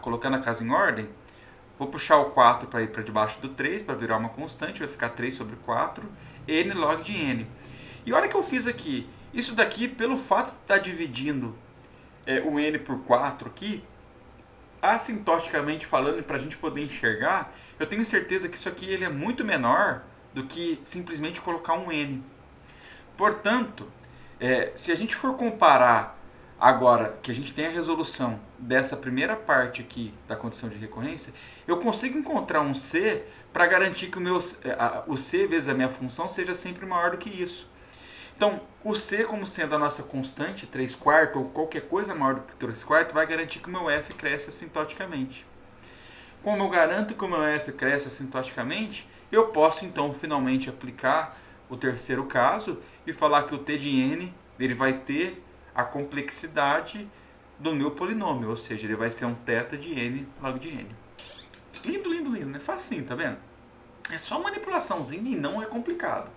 colocando a casa em ordem, vou puxar o 4 para ir para debaixo do 3, para virar uma constante, vai ficar 3 sobre 4, n log de n. E olha o que eu fiz aqui. Isso daqui, pelo fato de estar dividindo o n por 4 aqui, assintoticamente falando, para a gente poder enxergar, eu tenho certeza que isso aqui ele é muito menor do que simplesmente colocar um n. Portanto, se a gente for comparar agora que a gente tem a resolução dessa primeira parte aqui da condição de recorrência, eu consigo encontrar um c para garantir que o c vezes a minha função seja sempre maior do que isso. Então, o c como sendo a nossa constante, 3/4 ou qualquer coisa maior do que 3/4, vai garantir que o meu f cresce assintoticamente. Como eu garanto que o meu f cresce assintoticamente, eu posso então finalmente aplicar o terceiro caso e falar que o t de n ele vai ter a complexidade do meu polinômio, ou seja, ele vai ser um θ de n log de n. Lindo, lindo, lindo, né? Facinho, tá vendo? É só manipulaçãozinha e não é complicado.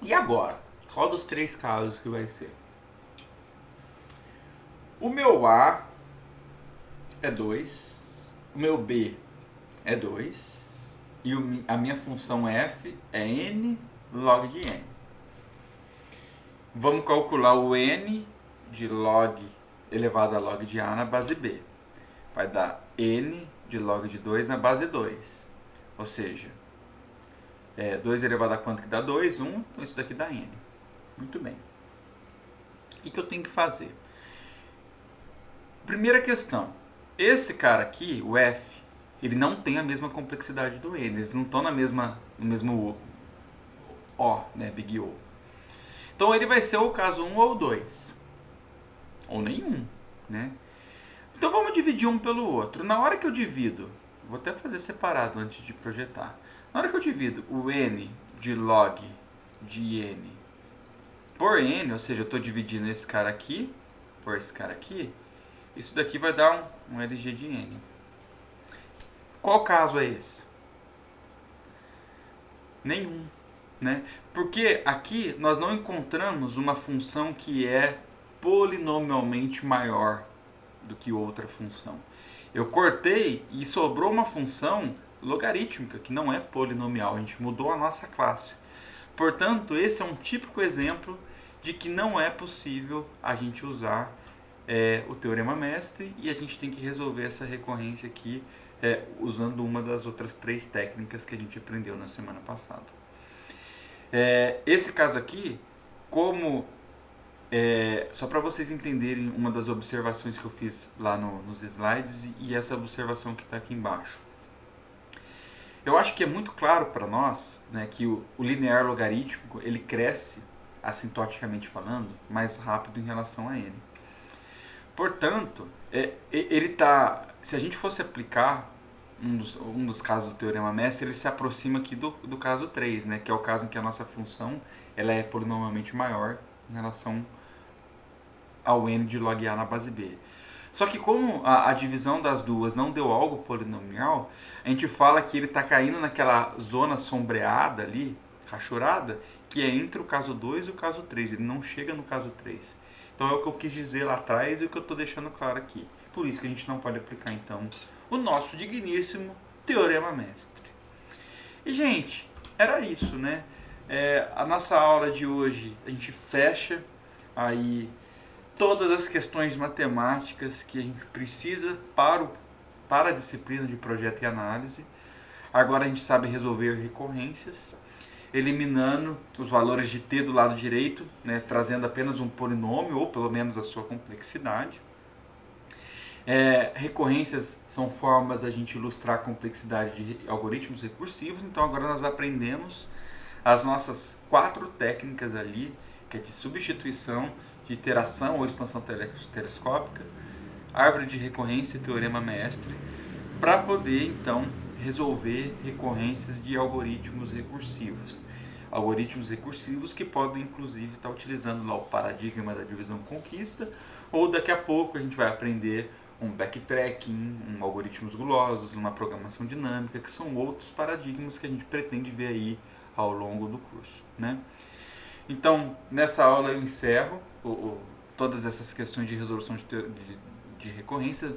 E agora? Qual dos três casos que vai ser? O meu A é 2, o meu B é 2 e a minha função f é n log de n. Vamos calcular o n de log elevado a log de a na base b. Vai dar n de log de 2 na base 2. Ou seja, 2 elevado a quanto que dá 2? 1. Então isso daqui dá n. Muito bem. O que eu tenho que fazer? Primeira questão. Esse cara aqui, o f, ele não tem a mesma complexidade do n. Eles não estão no mesmo O, né? Big O. Então ele vai ser o caso 1 ou 2. Ou nenhum, né? Então vamos dividir um pelo outro. Na hora que eu divido, vou até fazer separado antes de projetar. Na hora que eu divido o n de log de n por n, ou seja, eu estou dividindo esse cara aqui por esse cara aqui, isso daqui vai dar um LG de n. Qual caso é esse? Nenhum, né? Porque aqui nós não encontramos uma função que é polinomialmente maior do que outra função. Eu cortei e sobrou uma função logarítmica, que não é polinomial, a gente mudou a nossa classe. Portanto, esse é um típico exemplo de que não é possível a gente usar o teorema mestre e a gente tem que resolver essa recorrência aqui usando uma das outras 3 técnicas que a gente aprendeu na semana passada. Esse caso aqui, como Só para vocês entenderem uma das observações que eu fiz lá nos slides e essa observação que está aqui embaixo. Eu acho que é muito claro para nós, né, que o linear logarítmico ele cresce, assintoticamente falando, mais rápido em relação a n. Portanto, se a gente fosse aplicar um dos casos do Teorema Mestre, ele se aproxima aqui do caso 3, né, que é o caso em que a nossa função ela é polinomialmente maior em relação ao n de log A na base B. Só que como a divisão das duas não deu algo polinomial, a gente fala que ele está caindo naquela zona sombreada ali, rachurada, que é entre o caso 2 e o caso 3. Ele não chega no caso 3. Então é o que eu quis dizer lá atrás e o que eu estou deixando claro aqui. Por isso que a gente não pode aplicar, então, o nosso digníssimo Teorema Mestre. E, gente, era isso, né? A nossa aula de hoje, a gente fecha aí todas as questões matemáticas que a gente precisa para a disciplina de projeto e análise. Agora a gente sabe resolver recorrências, eliminando os valores de t do lado direito, né, trazendo apenas um polinômio, ou pelo menos a sua complexidade. Recorrências são formas da gente ilustrar a complexidade de algoritmos recursivos, então agora nós aprendemos as nossas 4 técnicas ali, que é de substituição, de iteração ou expansão telescópica, árvore de recorrência e teorema mestre, para poder então resolver recorrências de algoritmos recursivos. Algoritmos recursivos que podem inclusive estar utilizando lá o paradigma da divisão conquista, ou daqui a pouco a gente vai aprender um backtracking, algoritmos gulosos, uma programação dinâmica, que são outros paradigmas que a gente pretende ver aí ao longo do curso, né? Então, nessa aula eu encerro todas essas questões de resolução de recorrência.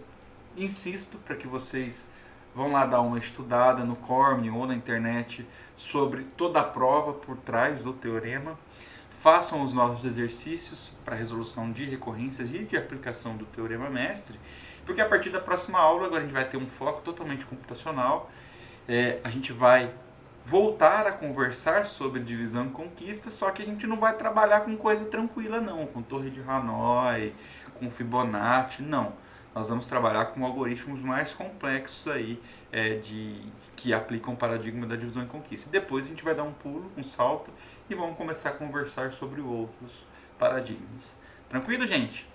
Insisto para que vocês vão lá dar uma estudada no Corme ou na internet sobre toda a prova por trás do teorema. Façam os nossos exercícios para resolução de recorrências e de aplicação do Teorema Mestre, porque a partir da próxima aula agora a gente vai ter um foco totalmente computacional. A gente vai voltar a conversar sobre divisão e conquista, só que a gente não vai trabalhar com coisa tranquila não, com torre de Hanoi, com Fibonacci, não. Nós vamos trabalhar com algoritmos mais complexos aí, que aplicam o paradigma da divisão e conquista. Depois a gente vai dar um pulo, um salto, e vamos começar a conversar sobre outros paradigmas. Tranquilo, gente?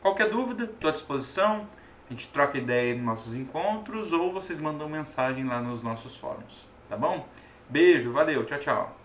Qualquer dúvida, estou à disposição. A gente troca ideia nos nossos encontros ou vocês mandam mensagem lá nos nossos fóruns, tá bom? Beijo, valeu, tchau, tchau.